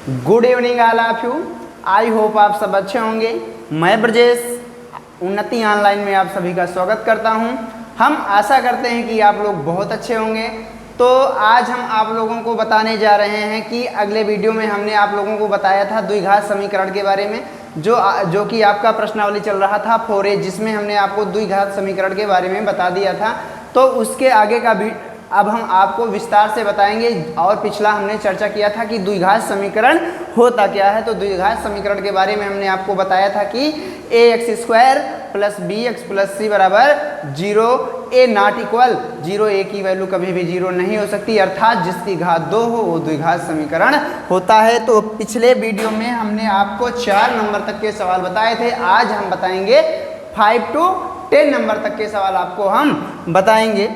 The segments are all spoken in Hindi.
Good evening all of you. I hope आप सब अच्छे होंगे। मैं ब्रजेश उन्नति ऑनलाइन में आप सभी का स्वागत करता हूं। हम आशा करते हैं कि आप लोग बहुत अच्छे होंगे। तो आज हम आप लोगों को बताने जा रहे हैं कि अगले वीडियो में हमने आप लोगों को बताया था द्विघात समीकरण के बारे में, जो कि आपका प्रश्नावली चल रहा था 4A, जिसमें हमने आपको द्विघात समीकरण के बारे में बता दिया था। तो उसके आगे का भी अब हम आपको विस्तार से बताएंगे। और पिछला हमने चर्चा किया था कि द्विघात समीकरण होता क्या है। तो द्विघात समीकरण के बारे में हमने आपको बताया था कि ax² + bx + c बराबर 0, a नॉट इक्वल 0, a की वैल्यू कभी भी 0 नहीं हो सकती, अर्थात जिसकी घात 2 हो वो द्विघात समीकरण होता है। तो पिछले वीडियो में हमने आपको 4 नंबर तक के सवाल बताए थे। आज हम बताएंगे 5 to 10 नंबर तक के सवाल आपको हम बताएंगे।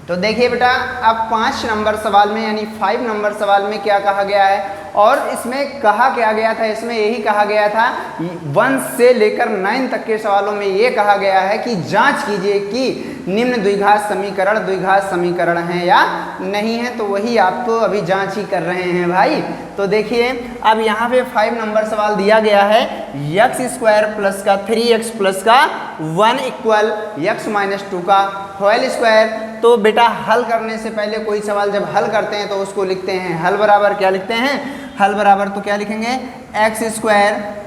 तो देखिए बेटा, अब 5 नंबर सवाल में यानी 5 नंबर सवाल में क्या कहा गया है और इसमें कहा क्या गया था। इसमें यही कहा गया था 1 से लेकर 9 तक के सवालों में ये कहा गया है कि जांच कीजिए कि निम्न द्विघात समीकरण है या नहीं है। तो वही आपको अभी जांच ही कर रहे हैं भाई। तो देखिए, अब यहाँ पे 5 नंबर सवाल दिया गया है x² + का 3x + का 1 इक्वल x - 2 का होल स्क्वायर। तो बेटा हल करने से पहले कोई सवाल जब हल करते हैं तो उसको लिखते हैं हल बराबर क्या लिखते हैं, हल बराबर तो क्या लिखेंगे, x²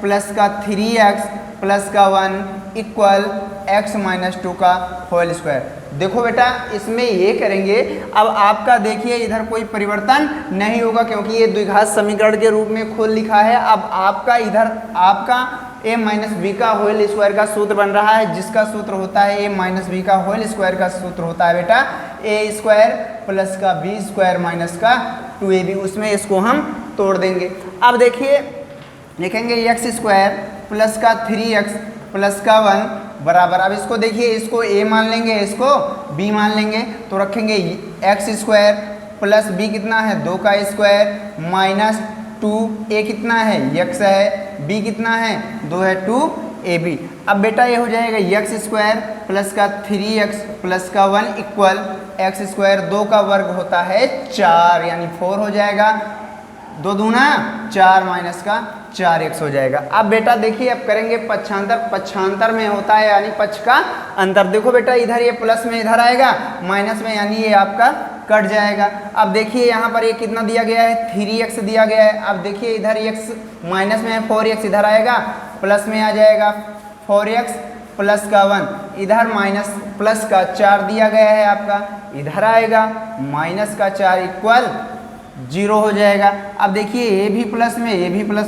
+ का 3x + का 1 इक्वल x - 2 का होल स्क्वायर। देखो बेटा, इसमें ये करेंगे। अब आपका देखिए इधर कोई परिवर्तन नहीं होगा क्योंकि ये द्विघात समीकरण के रूप में खुद लिखा है। अब आपका इधर आपका a - b का होल स्क्वायर का सूत्र बन रहा है, जिसका सूत्र होता है a - b का होल स्क्वायर का सूत्र होता है बेटा a² + का b² - का 2ab। उसमें इसको हम तोड़ देंगे। अब देखिए लिखेंगे x² + का 3x + का 1 बराबर, अब इसको देखिए, इसको a मान लेंगे, इसको b मान लेंगे। तो रखेंगे x² + b कितना है 2 का स्क्वायर माइनस 2a कितना है x है, b कितना है 2 है 2ab। अब बेटा ये हो जाएगा x² + का 3x + का 1 इक्वल x², 2 का वर्ग होता है 4 यानी 4 हो जाएगा, 2 दूना 4 माइनस का 4x हो जाएगा। अब बेटा देखिए, अब करेंगे पक्षांतर में होता है यानी पक्ष का अंतर। देखो बेटा, इधर ये प्लस में इधर आएगा, माइनस में यानी ये आपका कट जाएगा। अब देखिए यहाँ पर ये कितना दिया गया है, 3x दिया गया है। अब देखिए इधर x माइनस में है, 4x इधर आएगा, प्लस में आ जाएगा 4x + का 1, इधर माइनस प्लस का 4 दिया गया है आपका, इधर आएगा माइनस का 4 इक्वल 0 हो जाएगा। अब देखिए ये भी प्लस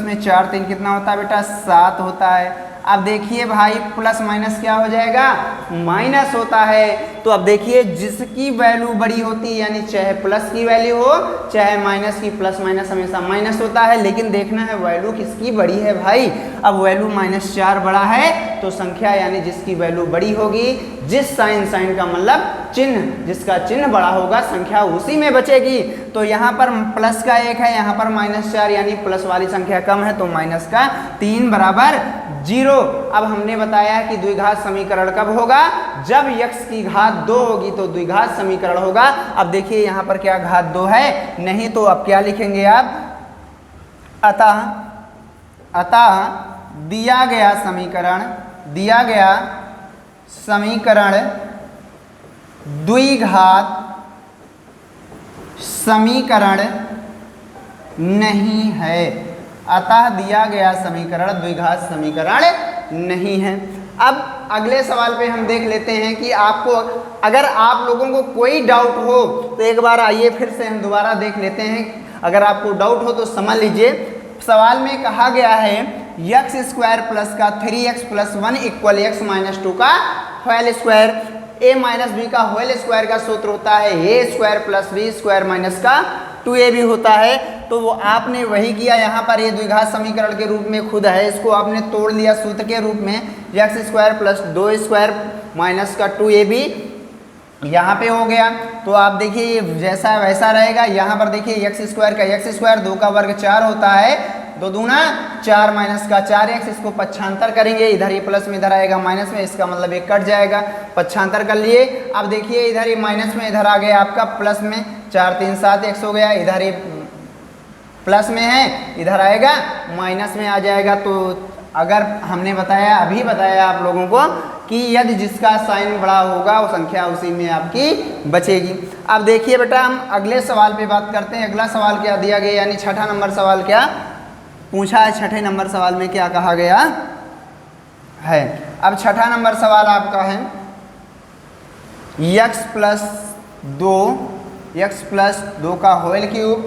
में 4 3 कितना होता है बेटा 7 होता है। अब देखिए भाई प्लस माइनस क्या हो जाएगा, माइनस होता है। तो अब देखिए जिसकी वैल्यू बड़ी होती है यानी चाहे प्लस की वैल्यू हो चाहे माइनस की, प्लस माइनस हमेशा माइनस होता है, लेकिन देखना है वैल्यू किसकी बड़ी है भाई। अब वैल्यू -4 बड़ा है तो संख्या यानी जिसकी वैल्यू बड़ी होगी, जिस साइन का मतलब चिन्ह, जिसका चिन्ह बड़ा होगा संख्या उसी में बचेगी। तो यहाँ पर प्लस का 1 है, यहाँ पर -4 यानी प्लस वाली संख्या कम है, तो माइनस का 3 बराबर 0। अब हमने बताया कि द्विघात समीकरण कब होगा, जब x की घात 2 होगी तो द्विघात समीकरण होगा। अब देखिए यहाँ पर क्या घात 2 है, नहीं, तो अब क्या लिखेंगे आप, अतः दिया गया समीकरण द्विघात समीकरण नहीं है। अतः दिया गया समीकरण द्विघात समीकरण नहीं है। अब अगले सवाल पे हम देख लेते हैं कि आपको, अगर आप लोगों को कोई डाउट हो तो एक बार आइए फिर से हम दोबारा देख लेते हैं। अगर आपको डाउट हो तो समझ लीजिए। सवाल में कहा गया है x² + का 3x + 1 इक्वल x - 2 का होल स्क्वायर। a - b का होल स्क्वायर का सूत्र होता है a² + b² - का 2ab होता है। तो वो आपने वही किया, यहाँ पर ये द्विघात समीकरण के रूप में खुद है, इसको आपने तोड़ लिया सूत्र के रूप में, x² + 2² - का 2ab यहाँ पे हो गया। तो आप देखिए ये जैसा वैसा रहेगा। यहाँ पर देखिए x² का x², 2 का वर्ग 4 होता है, 2 दूना 4 माइनस का 4x, इसको पक्षांतर करेंगे, इधर ये प्लस में इधर आएगा माइनस में, इसका मतलब ये कट जाएगा, पक्षांतर कर लिए। अब देखिए इधर ये माइनस में इधर आ गया आपका प्लस में, 4 3 7x हो गया, इधर ये प्लस में है इधर आएगा माइनस में आ जाएगा। तो अगर हमने बताया अभी बताया आप लोगों को कि यदि जिसका साइन बड़ा होगा वो संख्या उसी में आपकी बचेगी। अब देखिए बेटा हम अगले सवाल पे बात करते हैं। अगला सवाल क्या दिया गया, यानी छठा नंबर सवाल क्या पूछा है। छठे नंबर सवाल में क्या कहा गया है। अब छठा नंबर सवाल आपका है x प्लस 2 का होल क्यूब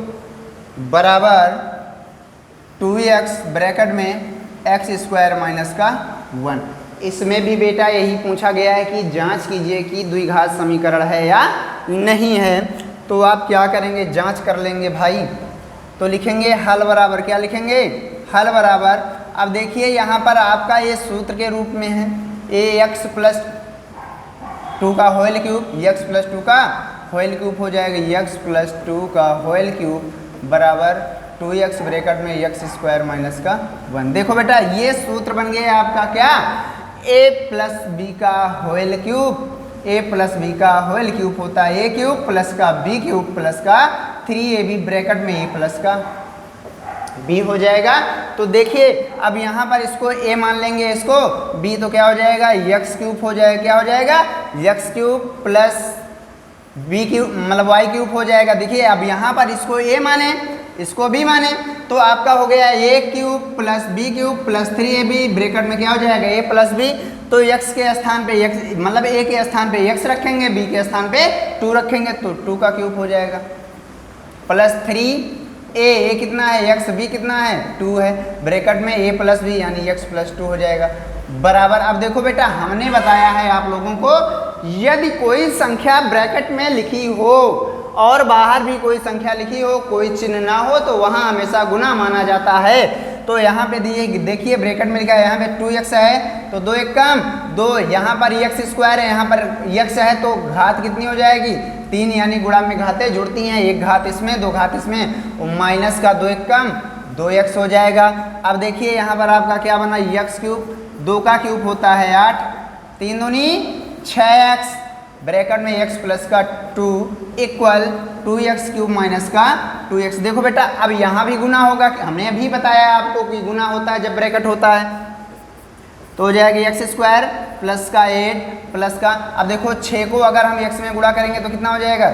बराबर 2x ब्रैकेट में x स्क्वायर माइनस का 1। इसमें भी बेटा यही पूछा गया है कि जांच कीजिए कि द्विघात समीकरण है या नहीं है। तो आप क्या करेंगे, जांच कर लेंगे भाई। तो लिखेंगे हल बराबर, क्या लिखेंगे, हल बराबर। अब देखिए यहाँ पर आपका ये सूत्र के रूप में है ax प्लस 2 का होल क्यूब, x प्लस 2 का होल क्यूब हो जाएगा x प्लस 2 का होल क्यूब बराबर 2x ब्रैकेट में x स्क्वायर माइनस का 1। देखो बेटा ये सूत्र बन गया आपका क्या, a प्लस b का whole cube. a plus b का होल क्यूब होता है a क्यूब प्लस का b क्यूब प्लस का 3ab ब्रैकेट में a प्लस का b हो जाएगा। तो देखिए अब यहाँ पर इसको a मान लेंगे, इसको b तो क्या हो जाएगा x क्यूब हो जाएगा, क्या हो जाएगा x cube plus b cube मतलब y क्यूब हो जाएगा। देखिए अब यहाँ पर इसको a माने इसको b माने तो आपका हो गया a cube plus b cube plus 3ab bracket में क्या हो जाएगा a प्लस b। तो x के स्थान पे x मतलब a के स्थान पे x रखेंगे, b के स्थान पे 2 रखेंगे तो 2 का क्यूब हो जाएगा प्लस 3a कितना है x, b कितना है 2 है ब्रैकेट में a प्लस b यानी x प्लस 2 हो जाएगा बराबर। अब देखो बेटा हमने बताया है आप लोगों को यदि कोई संख्या ब्रैकेट में लिखी हो और बाहर भी कोई संख्या लिखी हो, कोई चिन्ह ना हो तो वहाँ हमेशा गुना माना जाता है। तो यहाँ पे देखिए ब्रैकेट में लिखा है यहाँ पे 2x है तो 2 एक कम 2, यहाँ पर x स्क्वायर है, यहाँ पर x है तो घात कितनी हो जाएगी 3, यानी गुणा में घातें जुड़ती हैं, एक घात इसमें 2 घात इसमें, माइनस का 2 एक कम 2x हो जाएगा। अब देखिए यहाँ पर आपका क्या बना x क्यूब, 2 का क्यूब होता है 8, 3 दूनी 6x ब्रैकेट में x प्लस का 2 इक्वल 2x क्यूब माइनस का 2x। देखो बेटा अब यहाँ भी गुना होगा, हमने अभी बताया आपको कि गुना होता है जब ब्रैकेट होता है तो हो जाएगा x स्क्वायर प्लस का 8 प्लस का, अब देखो 6 को अगर हम x में गुणा करेंगे तो कितना हो जाएगा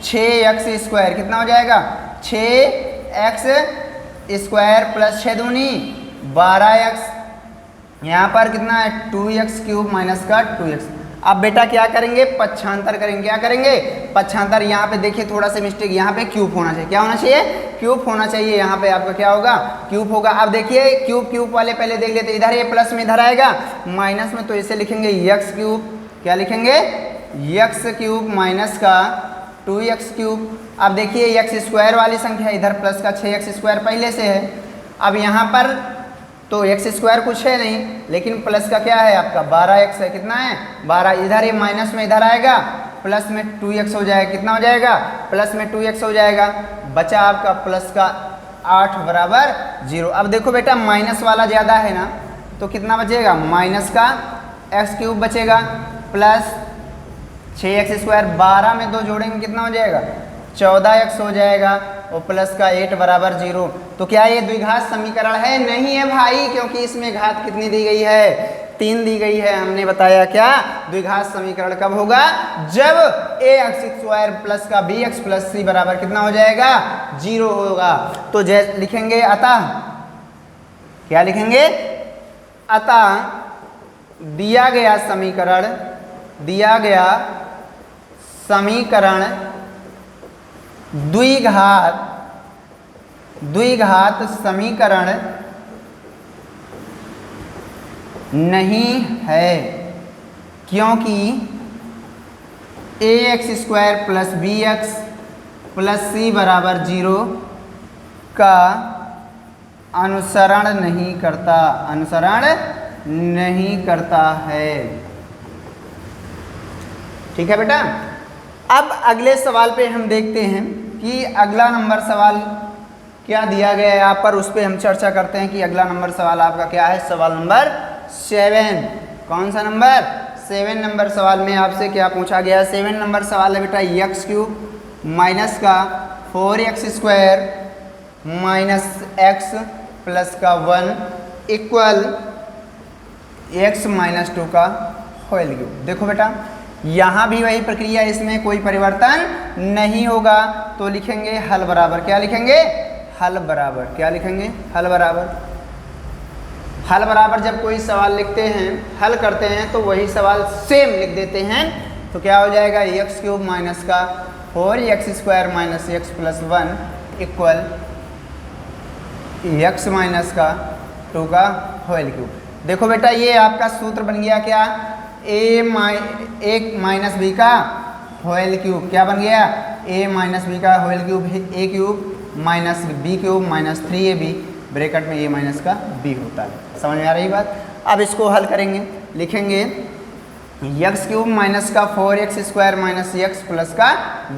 6x स्क्वायर, कितना हो जाएगा 6x स्क्वायर प्लस 6 दूनी 12x, यहाँ पर कितना है 2x क्यूब माइनस का 2x। अब बेटा क्या करेंगे पक्षांतर करेंगे, क्या करेंगे पक्षांतर। यहाँ पे देखिए थोड़ा सा मिस्टेक, यहाँ पे क्यूब होना चाहिए, क्या होना चाहिए क्यूब होना चाहिए, यहाँ पे आपका क्या होगा क्यूब होगा। अब देखिए क्यूब वाले पहले देख लेते, इधर ये प्लस में इधर आएगा माइनस में तो इसे लिखेंगे x क्यूब, क्या लिखेंगे x क्यूब माइनस का 2x क्यूब। अब देखिए x स्क्वायर वाली संख्या इधर प्लस का 6x स्क्वायर पहले से है, अब यहाँ पर तो x स्क्वायर कुछ है नहीं लेकिन प्लस का क्या है आपका 12x है, कितना है 12, इधर ये माइनस में इधर आएगा प्लस में 2x हो जाएगा, कितना हो जाएगा प्लस में 2x हो जाएगा, बचा आपका प्लस का 8 बराबर 0। अब देखो बेटा माइनस वाला ज़्यादा है ना तो कितना बचेगा माइनस का x क्यूब बचेगा प्लस 6x स्क्वायर, 12 में 2 जोड़ेंगे कितना हो जाएगा 14x हो जाएगा और प्लस का 8 बराबर 0। तो क्या ये द्विघात समीकरण है, नहीं है भाई, क्योंकि इसमें घात कितनी दी गई है 3 दी गई है। हमने बताया क्या द्विघात समीकरण कब होगा जब ax स्क्वायर प्लस का bx प्लस c बराबर कितना हो जाएगा 0 होगा। तो जैसे लिखेंगे अतः, क्या लिखेंगे अतः दिया गया समीकरण द्विघात समीकरण नहीं है क्योंकि ax square plus bx plus c बराबर 0 का अनुसरण नहीं करता है। ठीक है बेटा। अब अगले सवाल पे हम देखते हैं कि अगला नंबर सवाल क्या दिया गया है यहाँ पर, उस पर हम चर्चा करते हैं कि अगला नंबर सवाल आपका क्या है। सवाल नंबर 7, कौन सा नंबर 7 नंबर सवाल में आपसे क्या पूछा गया है। 7 नंबर सवाल है बेटा x क्यूब माइनस का 4x square minus x plus का 1 इक्वल एक्स माइनस 2 का होल क्यूब। देखो बेटा यहाँ भी वही प्रक्रिया, इसमें कोई परिवर्तन नहीं होगा। तो लिखेंगे हल बराबर, क्या लिखेंगे? हल बराबर, क्या लिखेंगे? हल बराबर। हल बराबर जब कोई सवाल लिखते हैं, हल करते हैं, तो वही सवाल सेम लिख देते हैं। तो क्या हो जाएगा? एक्स क्यूब माइनस का 4x² minus x plus 1 equal x minus का 2 का होल क्यूब। देखो बेटा ये आपका सूत्र बन गया क्या? ए माइनस बी का होल क्यूब। क्या बन गया? a माइनस बी का whole cube, a cube minus b cube minus 3ab bracket में a माइनस का b होता है। समझ में आ रही बात? अब इसको हल करेंगे, लिखेंगे एक्स क्यूब माइनस का 4x² माइनस एक्स प्लस का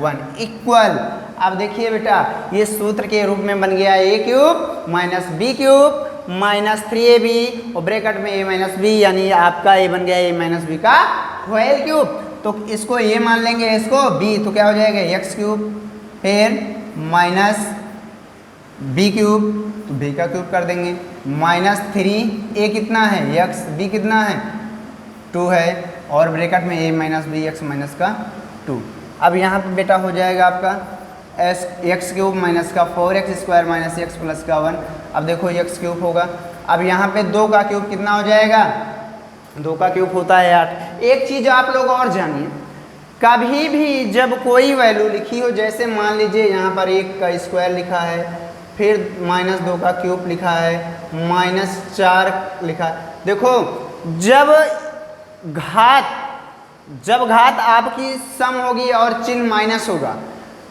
1 इक्वल। अब देखिए बेटा ये सूत्र के रूप में बन गया a cube minus b cube minus 3ab और ब्रैकेट में a माइनस b, यानी आपका a बन गया a माइनस b का होल क्यूब। तो इसको a मान लेंगे, इसको b, तो क्या हो जाएगा? एक्स क्यूब फिर माइनस b क्यूब, तो b का क्यूब कर देंगे, माइनस 3a कितना है? x, b कितना है? 2 है, और ब्रैकेट में a minus b x minus का 2। अब यहाँ पे बेटा हो जाएगा आपका एक्स क्यूब माइनस का 4x² माइनस एक्स प्लस का 1। अब देखो एक्स क्यूब होगा, अब यहाँ पे 2 का क्यूब कितना हो जाएगा? 2 का क्यूब होता है 8। एक चीज़ आप लोग और जानिए, कभी भी जब कोई वैल्यू लिखी हो, जैसे मान लीजिए यहाँ पर 1 का स्क्वायर लिखा है, फिर माइनस 2 का क्यूब लिखा है, माइनस 4 लिखा है। देखो जब घात आपकी सम होगी और चिन्ह माइनस होगा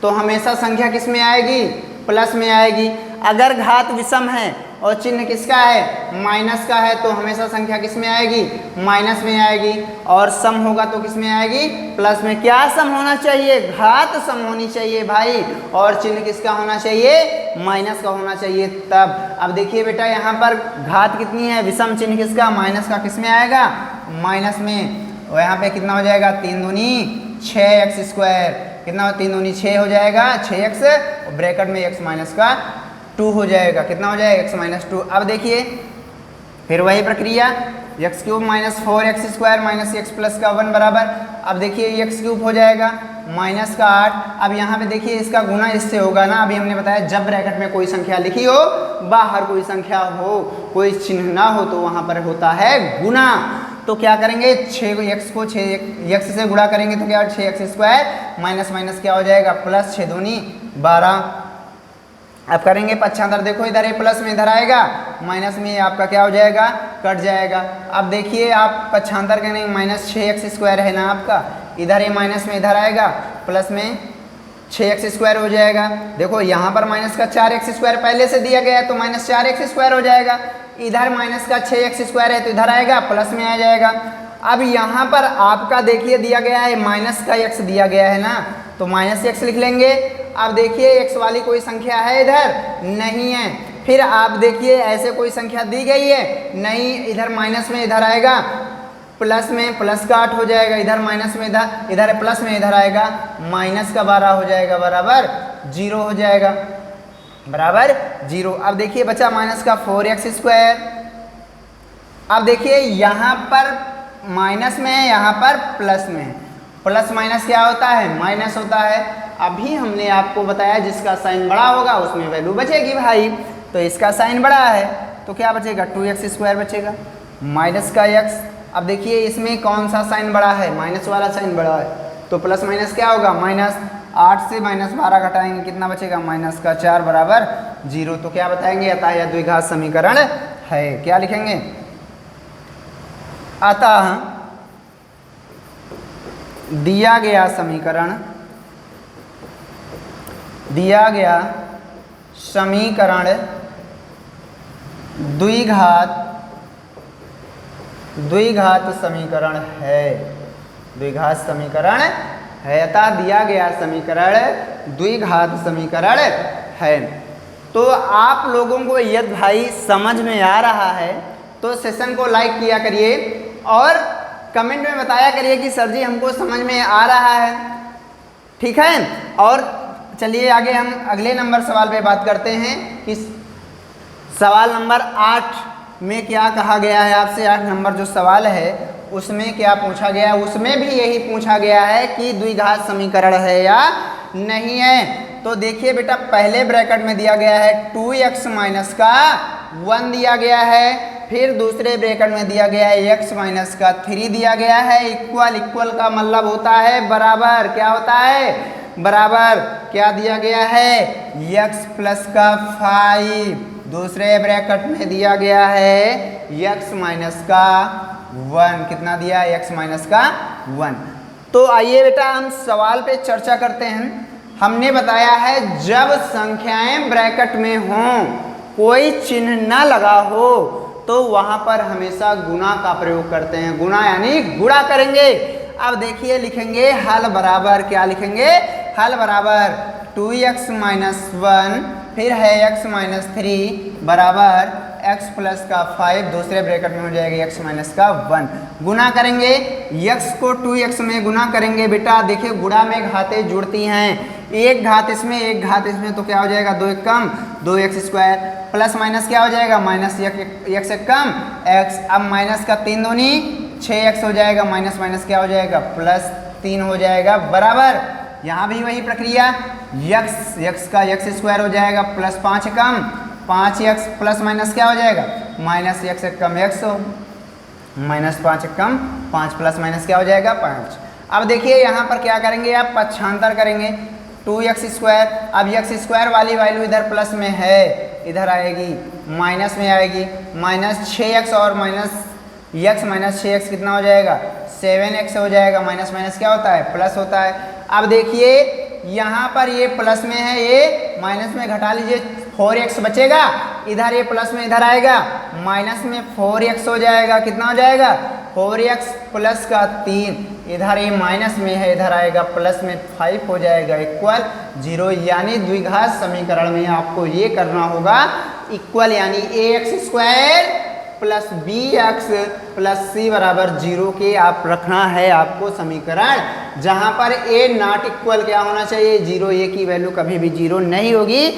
तो हमेशा संख्या किस में आएगी? प्लस में आएगी। अगर घात विषम है और चिन्ह किसका है? माइनस का है, तो हमेशा संख्या किस में आएगी? माइनस में आएगी। और सम होगा तो किस में आएगी? प्लस में। क्या सम होना चाहिए? घात सम होनी चाहिए भाई, और चिन्ह किसका होना चाहिए? माइनस का होना चाहिए तब। अब देखिए बेटा यहाँ पर घात कितनी है? विषम चिन्ह किसका? माइनस का। किस में आएगा? माइनस में। और यहाँ पे कितना हो जाएगा? 3 दूनी 6x²। कितना? 3 दूनी 6 हो जाएगा, 6x, और ब्रैकेट में x माइनस का 2 हो जाएगा। कितना हो जाएगा? x minus 2। अब देखिए फिर वही प्रक्रिया, x cube minus 4x² minus x plus का 1 बराबर। अब देखिए एक्स क्यूब हो जाएगा माइनस का 8। अब यहाँ पे देखिए इसका गुना इससे होगा ना, अभी हमने बताया जब ब्रैकेट में कोई संख्या लिखी हो, बाहर कोई संख्या हो, कोई चिन्ह ना हो, तो वहाँ पर होता है गुना। तो क्या करेंगे? 6x को 6x से गुणा करेंगे तो क्या? 6x² माइनस माइनस क्या हो जाएगा? प्लस 6 दूनी 12। अब करेंगे पक्षांतर, देखो इधर ये प्लस में इधर आएगा, माइनस में आपका क्या हो जाएगा? कट जाएगा। अब देखिए आप पक्षांतर करेंगे, माइनस 6x² है ना आपका, इधर ये माइनस में इधर आएगा, प्लस में 6x² हो जाएगा। देखो यहाँ पर माइनस का 4x² पहले से दिया गया है, तो माइनस 4x² हो जाएगा। इधर माइनस का 6x² है, तो इधर आएगा, प्लस में आ जाएगा। अब यहाँ पर आपका देखिए दिया गया है माइनस का x दिया गया है ना, तो माइनस x लिख लेंगे। अब देखिए x वाली कोई संख्या है इधर? नहीं है। फिर आप देखिए ऐसे कोई संख्या दी गई है? नहीं। इधर माइनस में इधर आएगा, प्लस में प्लस का 8 हो जाएगा, इधर माइनस में इधर प्लस में इधर आएगा, माइनस का 12 हो जाएगा, बराबर 0 हो जाएगा, बराबर 0। अब देखिए बचा माइनस का 4x²। अब देखिए यहाँ पर माइनस में है, यहाँ पर प्लस में है। प्लस माइनस क्या होता है? माइनस होता है। अभी हमने आपको बताया जिसका साइन बड़ा होगा उसमें वैल्यू बचेगी भाई, तो इसका साइन बड़ा है तो क्या बचेगा? 2x² बचेगा माइनस का x। अब देखिए इसमें कौन सा साइन बड़ा है? माइनस वाला साइन बड़ा है, तो प्लस माइनस क्या होगा? माइनस। 8 से माइनस 12 घटाएंगे, कितना बचेगा? माइनस का 4 बराबर 0। तो क्या बताएंगे? अतः यह द्विघात समीकरण है। क्या लिखेंगे? अतः दिया गया समीकरण द्विघात समीकरण है। द्विघात समीकरण है, अतः दिया गया समीकरण द्विघात समीकरण है। तो आप लोगों को यदि भाई समझ में आ रहा है तो सेशन को लाइक किया करिए और कमेंट में बताया करिए कि सर जी हमको समझ में आ रहा है, ठीक है। और चलिए आगे हम अगले नंबर सवाल पे बात करते हैं कि सवाल नंबर 8 में क्या कहा गया है आपसे। 8 नंबर जो सवाल है उसमें क्या पूछा गया है, उसमें भी यही पूछा गया है कि द्विघात समीकरण है या नहीं है। तो देखिए बेटा, पहले ब्रैकेट में दिया गया है 2x माइनस का 1 दिया गया है, फिर दूसरे ब्रैकेट में दिया गया है x माइनस का 3 दिया गया है। इक्वल, इक्वल का मतलब होता है बराबर। क्या होता है? बराबर। क्या दिया गया है? x प्लस का 5। दूसरे ब्रैकेट में दिया गया है x माइनस का 1। कितना दिया है? x माइनस का 1। तो आइए बेटा हम सवाल पे चर्चा करते हैं। हमने बताया है जब संख्याएं ब्रैकेट में हों, कोई चिन्ह ना लगा हो, तो वहां पर हमेशा गुणा का प्रयोग करते हैं। गुणा यानी गुणा करेंगे। अब देखिए लिखेंगे हल बराबर। क्या लिखेंगे? हल बराबर 2x माइनस 1, फिर है x माइनस 3 बराबर x प्लस का 5। दूसरे ब्रैकेट में हो जाएगा x माइनस का 1। गुणा करेंगे, x को 2x में गुणा करेंगे। बेटा देखिए गुणा में घातें जुड़ती हैं, एक घात इसमें एक घात इसमें, तो क्या हो जाएगा? 2 एक कम 2x स्क्वायर, प्लस माइनस क्या हो जाएगा? माइनस x एक कम x। अब माइनस का 3 दूनी 6x हो जाएगा, माइनस माइनस क्या हो जाएगा? प्लस 3 हो जाएगा बराबर। यहाँ भी वही प्रक्रिया, x का x स्क्वायर हो जाएगा, प्लस 5 कम 5x, प्लस माइनस क्या हो जाएगा? माइनस x एक कम x हो, माइनस 5 एक कम 5, प्लस माइनस क्या हो जाएगा? 5। अब देखिए यहाँ पर क्या करेंगे आप? पक्षांतर करेंगे। 2x स्क्वायर, अब x स्क्वायर वाली वैल्यू इधर प्लस में है, इधर आएगी माइनस में आएगी। माइनस 6x और माइनस x माइनस 6x कितना हो जाएगा? 7x हो जाएगा। माइनस माइनस क्या होता है? प्लस होता है। अब देखिए यहाँ पर ये प्लस में है, ये माइनस में घटा लीजिए, 4x बचेगा। इधर ये प्लस में इधर आएगा, माइनस में 4x हो जाएगा। कितना हो जाएगा? 4x प्लस का 3। इधर ये माइनस में है, इधर आएगा प्लस में 5 हो जाएगा, इक्वल 0। यानी द्विघात समीकरण में आपको ये करना होगा इक्वल, यानी ax square plus bx plus c बराबर 0 के आप रखना है आपको समीकरण, जहां पर a नॉट इक्वल क्या होना चाहिए? 0। a की वैल्यू कभी भी 0 नहीं होगी,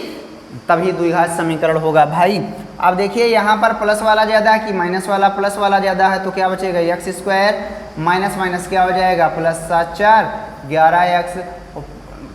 तभी द्विघात समीकरण होगा भाई। अब देखिए यहाँ पर प्लस वाला ज़्यादा है कि माइनस वाला? प्लस वाला ज़्यादा है, तो क्या बचेगा? x स्क्वायर माइनस माइनस क्या हो जाएगा? प्लस 7 4 11x,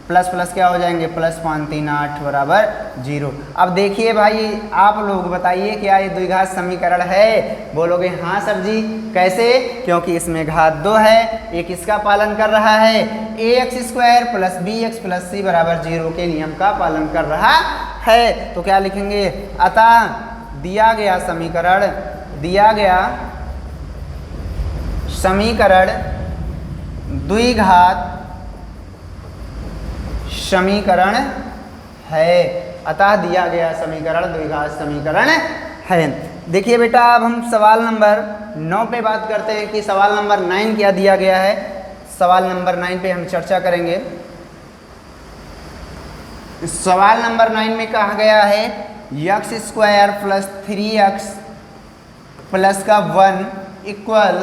प्लस प्लस क्या हो जाएंगे? प्लस 5 3 8 बराबर 0। अब देखिए भाई आप लोग बताइए क्या ये द्विघात समीकरण है? बोलोगे हाँ सर जी। कैसे? क्योंकि इसमें घात 2 है, एक इसका पालन कर रहा है, ax square plus bx plus c बराबर 0 के नियम का पालन कर रहा है। तो क्या लिखेंगे? अतः दिया गया समीकरण द्विघात समीकरण है। अतः दिया गया समीकरण द्विघात समीकरण है। देखिए बेटा अब हम सवाल नंबर 9 पे बात करते हैं कि सवाल नंबर 9 क्या दिया गया है। सवाल नंबर 9 पे हम चर्चा करेंगे। सवाल नंबर 9 में कहा गया है x square plus 3x plus का 1 इक्वल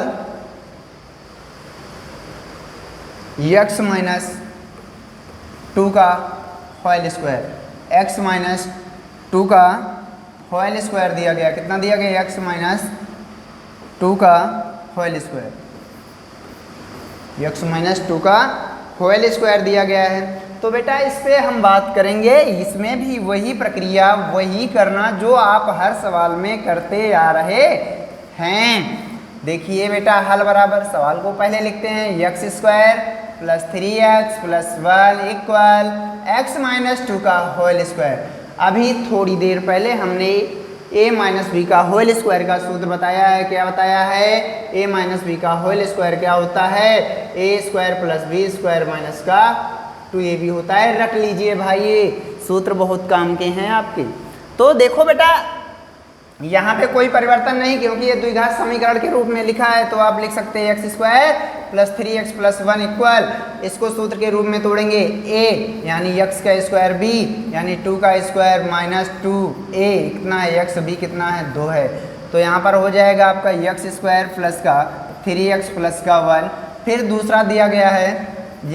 x माइनस 2 का होल स्क्वायर। x माइनस 2 का होल स्क्वायर दिया गया। कितना दिया गया? x माइनस 2 का होल स्क्वायर। x माइनस 2 का होल स्क्वायर दिया गया है। तो बेटा इस पे हम बात करेंगे। इसमें भी वही प्रक्रिया, वही करना जो आप हर सवाल में करते आ रहे हैं। देखिए बेटा हल बराबर, सवाल को पहले लिखते हैं x square plus 3x plus 1 equal x minus 2 का होल स्क्वायर। अभी थोड़ी देर पहले हमने a माइनस बी का होल स्क्वायर का सूत्र बताया है। क्या बताया है? a माइनस बी का होल स्क्वायर क्या होता है? a square plus b square minus का 2ab होता है। रख लीजिए भाई, ये सूत्र बहुत काम के हैं आपके। तो देखो बेटा यहाँ पे कोई परिवर्तन नहीं, क्योंकि ये द्विघात समीकरण के रूप में लिखा है। तो आप लिख सकते हैं x square plus 3x plus 1 equal, इसको सूत्र के रूप में तोड़ेंगे a यानी x का स्क्वायर b यानी 2 का स्क्वायर माइनस 2a कितना है? x b कितना है? 2 है। तो यहाँ पर हो जाएगा आपका x स्क्वायर प्लस का 3x प्लस का 1। फिर दूसरा दिया गया है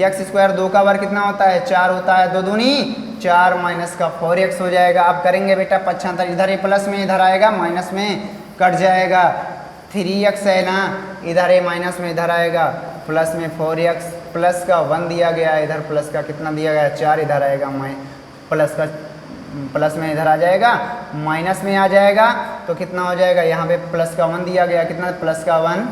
x स्क्वायर 2 का वर्ग कितना होता है? 4 होता है। 2 दूनी 4 माइनस का 4x हो जाएगा। अब करेंगे बेटा पक्षांतर, इधर ये प्लस में इधर आएगा, माइनस में कट जाएगा। 3x है ना, इधर ये माइनस में इधर आएगा, प्लस में 4x, प्लस का 1 दिया गया है, इधर प्लस का कितना दिया गया है 4, इधर आएगा प्लस का, प्लस में इधर आ जाएगा, माइनस में आ जाएगा तो कितना हो जाएगा, यहाँ पे प्लस का 1 दिया गया, कितना प्लस का 1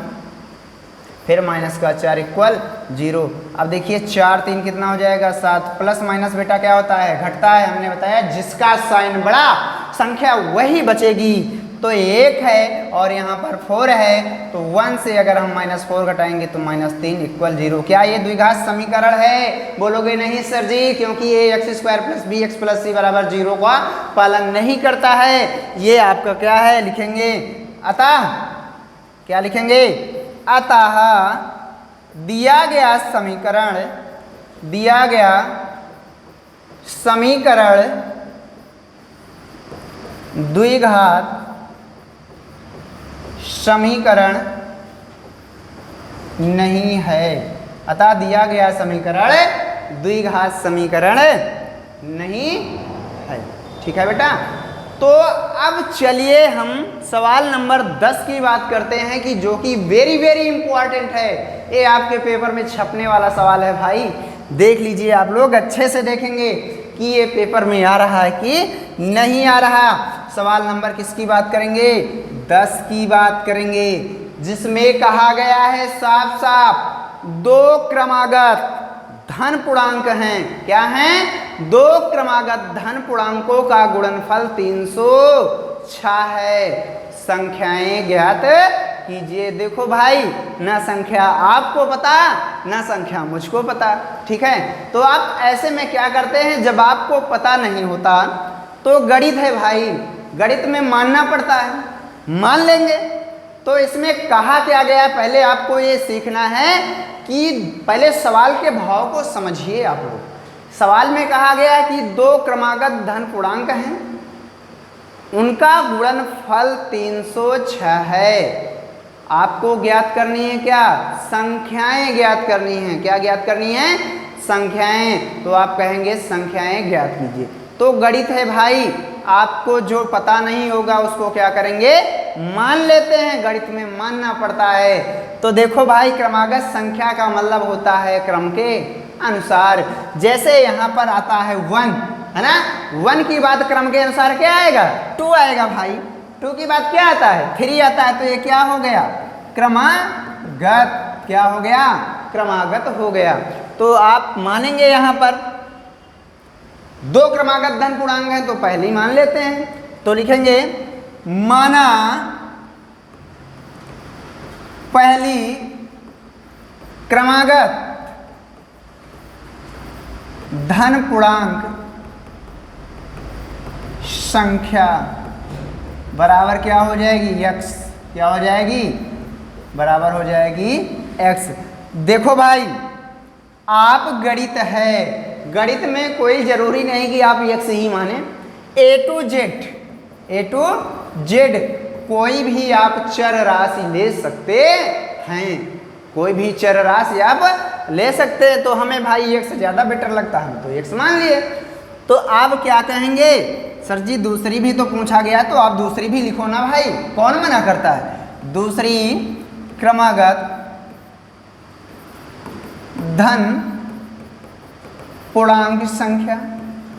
फिर माइनस का 4 इक्वल 0। अब देखिए 4 3 कितना हो जाएगा 7, प्लस माइनस बेटा क्या होता है, घटता है। हमने बताया जिसका साइन बड़ा संख्या वही बचेगी। तो 1 है और यहाँ पर 4 है, तो 1 से अगर हम -4 घटाएंगे तो -3 इक्वल 0। क्या ये द्विघात समीकरण है? बोलोगे नहीं सर जी, क्योंकि ये x² + bx + c = 0 का पालन नहीं करता है। ये आपका क्या है, लिखेंगे अतः, क्या लिखेंगे, अतः दिया गया समीकरण द्विघात समीकरण नहीं है। अतः दिया गया समीकरण द्विघात समीकरण नहीं है। ठीक है बेटा। तो अब चलिए हम सवाल नंबर 10 की बात करते हैं, कि जो कि वेरी वेरी इंपॉर्टेंट है। ये आपके पेपर में छपने वाला सवाल है भाई, देख लीजिए आप लोग, अच्छे से देखेंगे कि ये पेपर में आ रहा है कि नहीं आ रहा। सवाल नंबर किसकी बात करेंगे, 10 की बात करेंगे, जिसमें कहा गया है साफ साफ 2 क्रमागत धन पूर्णांक हैं। क्या हैं? 2 क्रमागत धन पूर्णांकों का गुणनफल 306 है। संख्याएं ज्ञात कीजिए। देखो भाई, ना संख्या आपको पता ना संख्या मुझको पता। ठीक है, तो आप ऐसे में क्या करते हैं, जब आपको पता नहीं होता तो गणित है भाई, गणित में मानना पड़ता है, मान लेंगे। तो इसमें कहा क्या गया, पहले आपको ये सीखना है कि पहले सवाल के भाव को समझिए आप लोग। सवाल में कहा गया है कि 2 क्रमागत धन पूर्णांक हैं, उनका गुणनफल 306 है। आपको ज्ञात करनी है क्या, संख्याएं ज्ञात करनी है। क्या ज्ञात करनी है? संख्याएं। तो आप कहेंगे संख्याएं ज्ञात कीजिए। तो गणित है भाई, आपको जो पता नहीं होगा उसको क्या करेंगे, मान लेते हैं। गणित में मानना पड़ता है। तो देखो भाई, क्रमागत संख्या का मतलब होता है क्रम के अनुसार। जैसे यहाँ पर आता है 1, है ना, 1 की बाद क्रम के अनुसार क्या आएगा, 2 आएगा भाई। 2 की बाद क्या आता है, 3 आता है। तो ये क्या हो गया, क्रमागत। क्या हो गया, क्रमागत हो गया। तो आप मानेंगे यहाँ पर 2 क्रमागत धन पूर्णांक है, तो पहले ही मान लेते हैं। तो लिखेंगे माना पहली क्रमागत धन पूर्णांक संख्या बराबर क्या हो जाएगी, x। क्या हो जाएगी, बराबर हो जाएगी x। देखो भाई, आप गणित है, गणित में कोई जरूरी नहीं कि आप x ही माने। A to Z कोई भी आप चर राशि ले सकते हैं, कोई भी चर राशि आप ले सकते हैं। तो हमें भाई x ज़्यादा बेटर लगता है, तो x मान लिए। तो आप क्या कहेंगे, सर जी दूसरी भी तो पूछा गया, तो आप दूसरी भी लिखो ना भाई, कौन मना करता है। दूसरी क्रमागत धन पूर्णांक संख्या।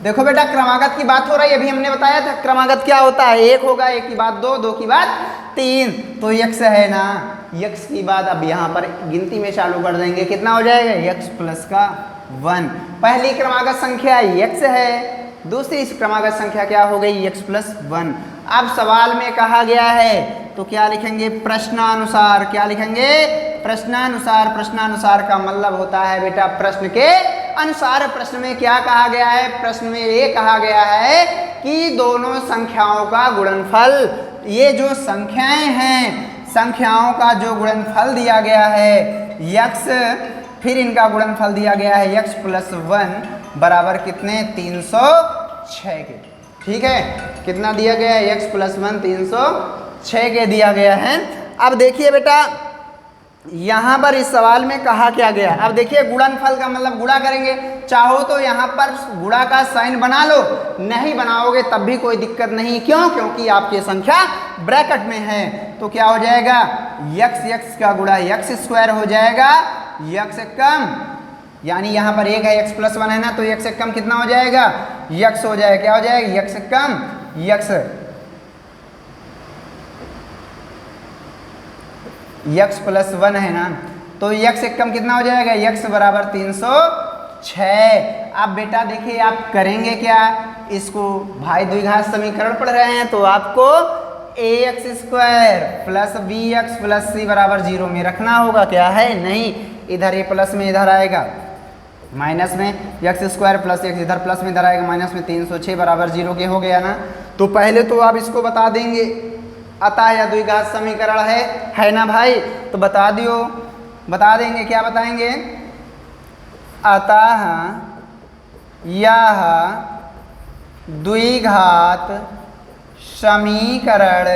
देखो बेटा, क्रमागत की बात हो रही है, अभी हमने बताया था क्रमागत क्या होता है, 1 होगा, 1 की बाद 2, 2 की बाद 3, तो x है ना, x की बाद अब यहाँ पर गिनती में चालू कर देंगे, कितना हो जाएगा, x प्लस का 1। पहली क्रमागत संख्या x है, दूसरी क्रमागत संख्या क्या हो गई, x प्लस 1। अब सवाल में कहा गया है तो क्या लिखेंगे, प्रश्नानुसार। क्या लिखेंगे, प्रश्नानुसार। प्रश्नानुसार का मतलब होता है बेटा प्रश्न के अनुसार। प्रश्न में क्या कहा गया है, प्रश्न में ये कहा गया है कि दोनों संख्याओं का गुणनफल, ये जो संख्याएं हैं, संख्याओं का जो गुणनफल दिया गया है x, फिर इनका गुणनफल दिया गया है x प्लस 1 बराबर कितने, 306 के। ठीक है, कितना दिया गया है, x प्लस 1 306 के दिया गया है। अब देखिए बेटा, यहाँ पर इस सवाल में कहा क्या गया, अब देखिए गुणनफल का मतलब गुणा करेंगे, चाहो तो यहाँ पर गुणा का साइन बना लो, नहीं बनाओगे तब भी कोई दिक्कत नहीं, क्यों? क्योंकि आपकी संख्या ब्रैकेट में है। तो क्या हो जाएगा, x का गुणा x स्क्वायर हो जाएगा, x से कम, यानी यहाँ पर एक है x प्लस 1 है ना, तो x से कम कितना हो जाएगा, x हो जाएगा, क्या हो जाएगा, x से कम x प्लस 1 है ना, तो x से कम कितना हो जाएगा, x बराबर 306। अब बेटा देखिए आप करेंगे क्या, इसको भाई द्विघात समीकरण पढ़ रहे हैं तो आपको ax square plus bx plus c बराबर 0 में रखना होगा, क्या है, नहीं, इधर ये प्लस में इधर आएगा माइनस में, x स्क्वायर प्लस x इधर प्लस में इधर आएगा माइनस में, 306 बराबर 0 के हो गया ना। तो पहले तो आप इसको बता देंगे, अतः यह द्विघात समीकरण है ना भाई, तो बता दियो, बता देंगे, क्या बताएंगे, अतः यह द्विघात समीकरण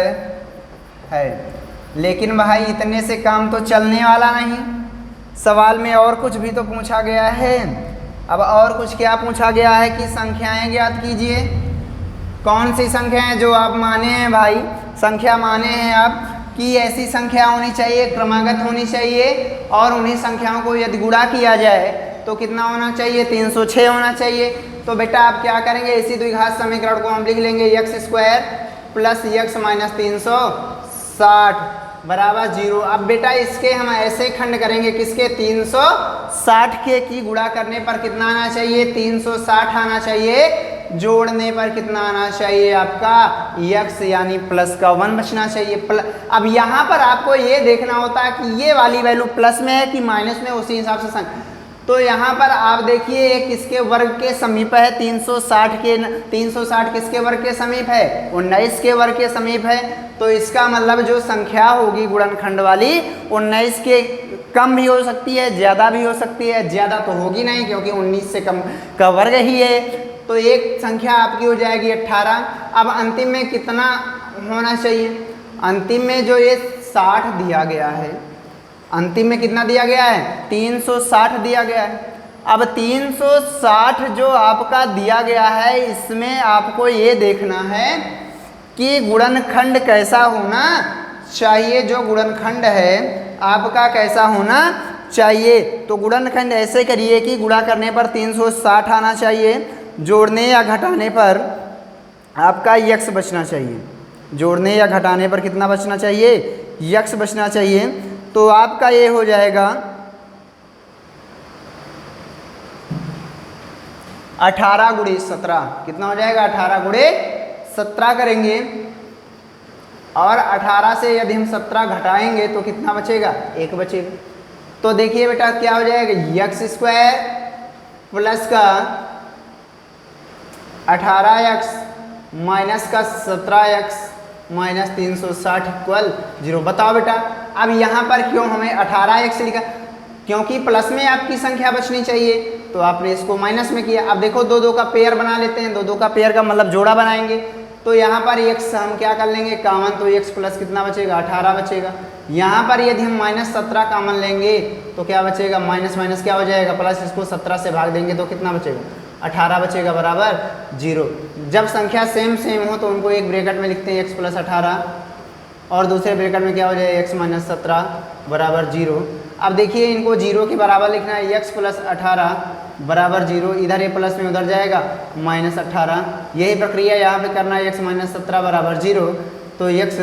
है। लेकिन भाई इतने से काम तो चलने वाला नहीं, सवाल में और कुछ भी तो पूछा गया है। अब और कुछ क्या पूछा गया है कि संख्याएं ज्ञात कीजिए। कौन सी संख्याएं जो आप माने हैं भाई, संख्या माने हैं आप कि ऐसी संख्या होनी चाहिए, क्रमागत होनी चाहिए, और उन्हीं संख्याओं को यदि गुणा किया जाए तो कितना होना चाहिए, 306 होना चाहिए। तो बेटा आप क्या करेंगे, इसी द्विघात समीकरण को हम लिख लेंगे x square plus x minus 360 बराबर 0। अब बेटा इसके हम ऐसे खंड करेंगे, किसके, 360 के, की गुणा करने पर कितना आना चाहिए, 360 आना चाहिए, जोड़ने पर कितना आना चाहिए आपका, x यानी प्लस का 1 बचना चाहिए। अब यहाँ पर आपको ये देखना होता है कि ये वाली वैल्यू प्लस में है कि माइनस में, उसी हिसाब से तो यहाँ पर आप देखिए ये किसके वर्ग के समीप है, 360 किसके वर्ग के समीप है, 19 के वर्ग के समीप है। तो इसका मतलब जो संख्या होगी गुणनखंड वाली 19 के कम भी हो सकती है, ज़्यादा भी हो सकती है, ज़्यादा तो होगी नहीं क्योंकि 19 से कम का वर्ग ही है। तो एक संख्या आपकी हो जाएगी 18। अब अंतिम में कितना होना चाहिए, अंतिम में जो ये 60 दिया गया है, अंतिम में कितना दिया गया है, 360 दिया गया है। अब 360 जो आपका दिया गया है, इसमें आपको ये देखना है कि गुणनखंड कैसा होना चाहिए, जो गुणनखंड है आपका कैसा होना चाहिए। तो गुणनखंड ऐसे करिए कि गुणा करने पर 360 आना चाहिए, जोड़ने या घटाने पर आपका x बचना चाहिए, जोड़ने या घटाने पर कितना बचना चाहिए, x बचना चाहिए। तो आपका ये हो जाएगा 18 गुणे 17, कितना हो जाएगा, 18 गुणे 17 करेंगे, और 18 से यदि हम 17 घटाएंगे तो कितना बचेगा, 1 बचेगा। तो देखिए बेटा क्या हो जाएगा, x स्क्वायर प्लस का 18x माइनस का 17x माइनस 360 इक्वल 0। बताओ बेटा अब यहाँ पर क्यों हमें 18x लिखा, क्योंकि प्लस में आपकी संख्या बचनी चाहिए, तो आपने इसको माइनस में किया। अब देखो दो का पेयर बना लेते हैं, दो का पेयर का मतलब जोड़ा बनाएंगे। तो यहाँ पर x हम क्या कर लेंगे कॉमन, तो x प्लस कितना बचेगा, 18 बचेगा। यहाँ पर यदि हम माइनस 17 कॉमन लेंगे तो क्या बचेगा, माइनस माइनस क्या हो जाएगा प्लस, इसको 17 से भाग देंगे तो कितना बचेगा, 18 बचेगा बराबर 0। जब संख्या सेम हो तो उनको एक ब्रैकेट में लिखते हैं x प्लस 18, और दूसरे ब्रैकेट में क्या हो जाएगा x माइनस 17 बराबर 0। अब देखिए इनको 0 के बराबर लिखना है, x प्लस 18 बराबर 0, इधर ये प्लस में उधर जाएगा माइनस 18। यही प्रक्रिया यहाँ पे करना है, x माइनस 17 बराबर 0, तो x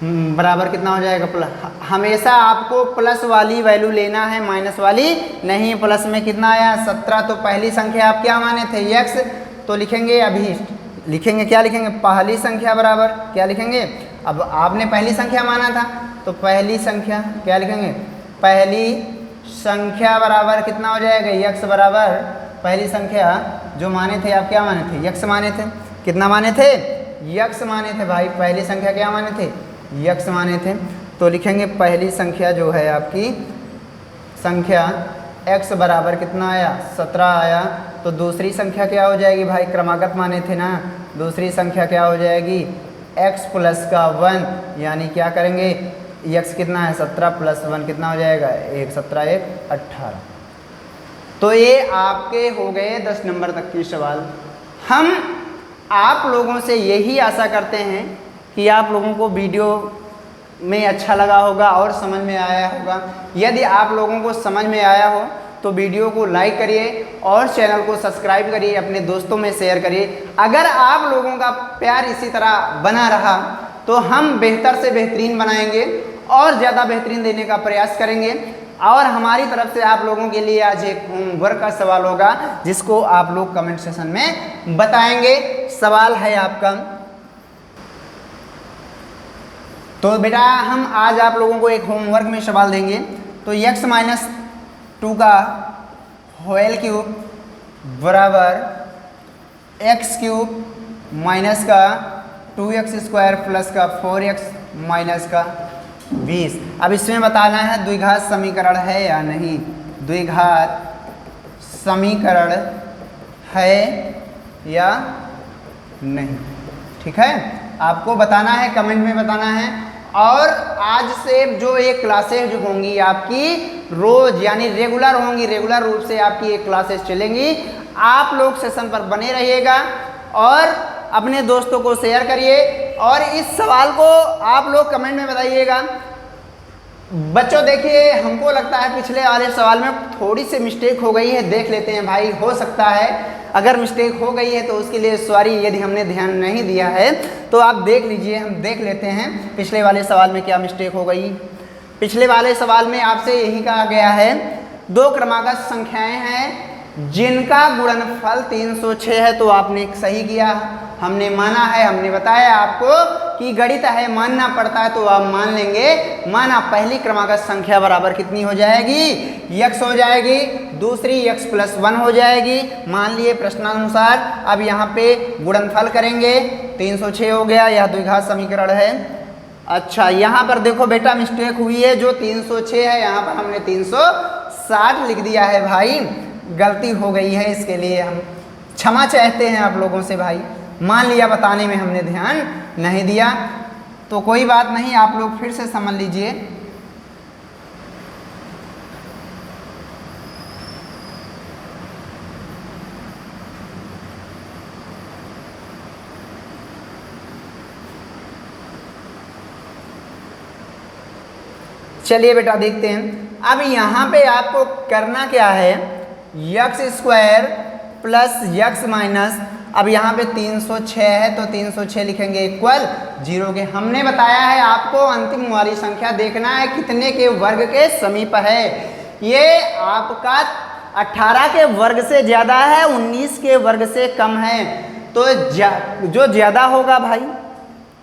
बराबर कितना हो जाएगा प्लस। हमेशा आपको प्लस वाली वैल्यू लेना है, माइनस वाली नहीं। प्लस में कितना आया 17, तो पहली संख्या आप क्या माने थे x, तो लिखेंगे अभी लिखेंगे क्या लिखेंगे, पहली संख्या बराबर क्या लिखेंगे, अब आपने पहली संख्या माना था तो पहली संख्या क्या लिखेंगे, पहली संख्या बराबर कितना हो जाएगा, x बराबर पहली संख्या जो माने थे आप क्या माने थे, x माने थे, कितना माने थे, x माने थे भाई, पहली संख्या क्या माने थे, x माने थे। तो लिखेंगे पहली संख्या जो है आपकी संख्या x बराबर कितना आया, 17 आया। तो दूसरी संख्या क्या हो जाएगी भाई, क्रमागत माने थे ना, दूसरी संख्या क्या हो जाएगी x प्लस का 1, यानी क्या करेंगे x कितना है 17 प्लस 1 कितना हो जाएगा 1, 17 1 18। तो ये आपके हो गए 10 नंबर तक के सवाल। हम आप लोगों से यही आशा करते हैं कि आप लोगों को वीडियो में अच्छा लगा होगा और समझ में आया होगा। यदि आप लोगों को समझ में आया हो तो वीडियो को लाइक करिए और चैनल को सब्सक्राइब करिए, अपने दोस्तों में शेयर करिए। अगर आप लोगों का प्यार इसी तरह बना रहा तो हम बेहतर से बेहतरीन बनाएंगे और ज़्यादा बेहतरीन देने का प्रयास करेंगे। और हमारी तरफ से आप लोगों के लिए आज एक होमवर्क का सवाल होगा जिसको आप लोग कमेंट सेक्शन में बताएंगे। सवाल है आपका, तो बेटा हम आज आप लोगों को एक होमवर्क में सवाल देंगे। तो x माइनस 2 का होल क्यूब बराबर x क्यूब माइनस का 2x स्क्वायर प्लस का 4x माइनस का 20। अब इसमें बताना है द्विघात समीकरण है या नहीं, द्विघात समीकरण है या नहीं। ठीक है, आपको बताना है, कमेंट में बताना है। और आज से जो ये क्लासेज जो होंगी आपकी रोज यानी रेगुलर होंगी, रेगुलर रूप से आपकी ये क्लासेस चलेंगी। आप लोग सेशन पर बने रहिएगा और अपने दोस्तों को शेयर करिए और इस सवाल को आप लोग कमेंट में बताइएगा। बच्चों देखिए, हमको लगता है पिछले वाले सवाल में थोड़ी सी मिस्टेक हो गई है, देख लेते हैं भाई, हो सकता है अगर मिस्टेक हो गई है तो उसके लिए सॉरी। यदि हमने ध्यान नहीं दिया है तो आप देख लीजिए, हम देख लेते हैं पिछले वाले सवाल में क्या मिस्टेक हो गई। पिछले वाले सवाल में आपसे यही कहा गया है, दो क्रमागत संख्याएं हैं जिनका गुणनफल 306 है। तो आपने सही किया, हमने माना है, हमने बताया आपको कि गणित है, मानना पड़ता है तो आप मान लेंगे। माना पहली क्रमागत संख्या बराबर कितनी हो जाएगी, x हो जाएगी, दूसरी x प्लस 1 हो जाएगी। मान लिए प्रश्नानुसार। अब यहाँ पे गुणनफल करेंगे, 306 हो गया, यह द्विघात समीकरण है। अच्छा, यहाँ पर देखो बेटा मिस्टेक हुई है, जो 306 है यहाँ पर हमने 360 लिख दिया है भाई, गलती हो गई है, इसके लिए हम क्षमा चाहते हैं आप लोगों से भाई। मान लिया, बताने में हमने ध्यान नहीं दिया, तो कोई बात नहीं, आप लोग फिर से समझ लीजिए। चलिए बेटा देखते हैं। अब यहाँ पे आपको करना क्या है, x square plus x minus, अब यहाँ पे 306 है तो 306 लिखेंगे इक्वल 0 के। हमने बताया है आपको अंतिम वाली संख्या देखना है कितने के वर्ग के समीप है। ये आपका 18 के वर्ग से ज़्यादा है, 19 के वर्ग से कम है। तो जो ज़्यादा होगा भाई,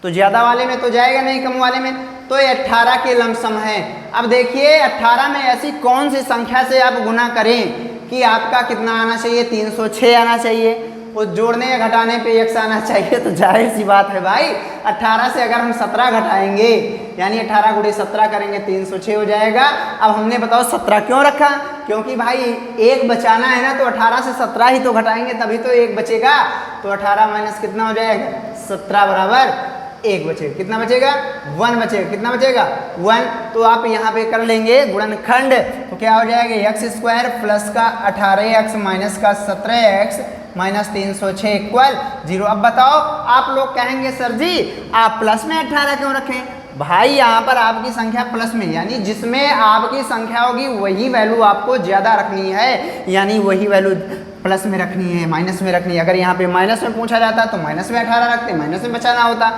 तो ज़्यादा वाले में तो जाएगा नहीं, कम वाले में, तो ये 18 के लमसम है। अब देखिए 18 में ऐसी कौन सी संख्या से आप गुना करें कि आपका कितना आना चाहिए, 306 आना चाहिए। वो जोड़ने या घटाने पे x आना चाहिए, तो जाहिर सी बात है भाई 18 से अगर हम 17 घटाएंगे यानी 18 गुणे 17 करेंगे 306 हो जाएगा। अब हमने बताओ 17 क्यों रखा, क्योंकि भाई एक बचाना है ना, तो 18 से 17 ही तो घटाएंगे तभी तो एक बचेगा। तो 18 माइनस कितना हो जाएगा 17 बराबर 1 बचेगा। कितना बचेगा 1 बचेगा। कितना बचेगा 1। तो आप यहाँ पे कर लेंगे गुणनखंड, तो क्या हो जाएगा x स्क्वायर प्लस का 18x माइनस का 17x माइनस 306 इक्वल 0। अब बताओ, आप लोग कहेंगे सर जी आप प्लस में 18 क्यों रखें। भाई यहाँ पर आपकी संख्या प्लस में, यानी जिसमें आपकी संख्या होगी वही वैल्यू आपको ज़्यादा रखनी है, यानी वही वैल्यू प्लस में रखनी है, माइनस में रखनी है। अगर यहाँ पे माइनस में पूछा जाता तो माइनस में 18 रखते, माइनस में बचाना होता।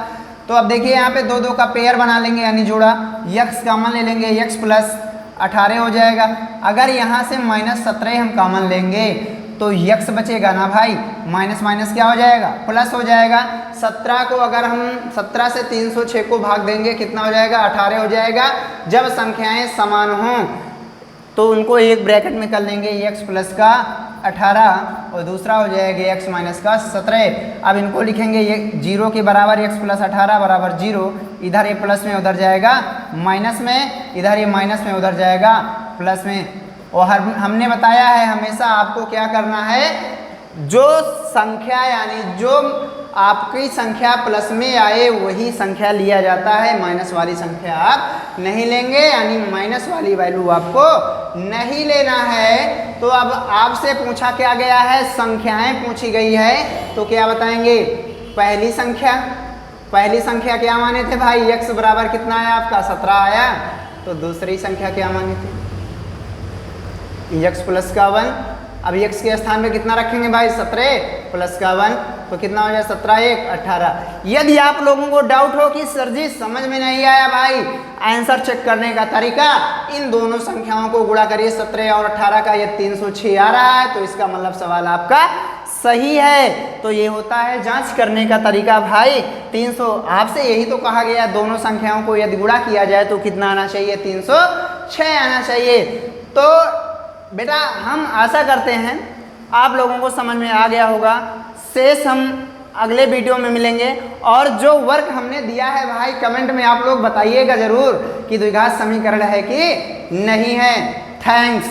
तो अब देखिए यहाँ पे दो का पेयर बना लेंगे, यानी जोड़ा, x कॉमन ले लेंगे, x प्लस 18 हो जाएगा। अगर यहाँ से माइनस 17 हम कॉमन लेंगे तो x बचेगा ना भाई, माइनस माइनस क्या हो जाएगा, प्लस हो जाएगा। 17 को अगर हम 17 से 306 को भाग देंगे कितना हो जाएगा, 18 हो जाएगा। जब संख्याएं समान हों तो उनको एक ब्रैकेट में कर लेंगे, x प्लस का 18 और दूसरा हो जाएगा x माइनस का 17। अब इनको लिखेंगे ये 0 के बराबर, x प्लस 18 बराबर 0। इधर ये प्लस में उधर जाएगा माइनस में, इधर ये माइनस में उधर जाएगा प्लस में। और हमने बताया है हमेशा आपको क्या करना है, जो संख्या यानी जो आपकी संख्या प्लस में आए वही संख्या लिया जाता है, माइनस वाली संख्या आप नहीं लेंगे, यानी माइनस वाली वैल्यू आपको नहीं लेना है। तो अब आपसे पूछा क्या गया है, संख्याएं पूछी गई है, तो क्या बताएंगे? पहली संख्या क्या माने थे भाई? x बराबर कितना आया आपका? 17 आया। तो दूसरी संख्या क्या माने थे? x प्लस का 1। अब x के स्थान पे कितना रखेंगे भाई? 17 प्लस का 1, तो कितना हो जाए? 17 1 18। यदि आप लोगों को डाउट हो कि सर जी समझ में नहीं आया भाई, आंसर चेक करने का तरीका, इन दोनों संख्याओं को गुणा करिए 17 और 18 का, ये 306 आ रहा है, तो इसका मतलब सवाल आपका सही है। तो ये होता है जांच करने का तरीका भाई। 300 आपसे यही तो कहा गया, दोनों संख्याओं को यदि गुणा किया जाए तो कितना आना चाहिए? 306 आना चाहिए। तो बेटा हम आशा करते हैं आप लोगों को समझ में आ गया होगा। शेष हम अगले वीडियो में मिलेंगे, और जो वर्क हमने दिया है भाई कमेंट में आप लोग बताइएगा जरूर कि द्विघात समीकरण है कि नहीं है। थैंक्स।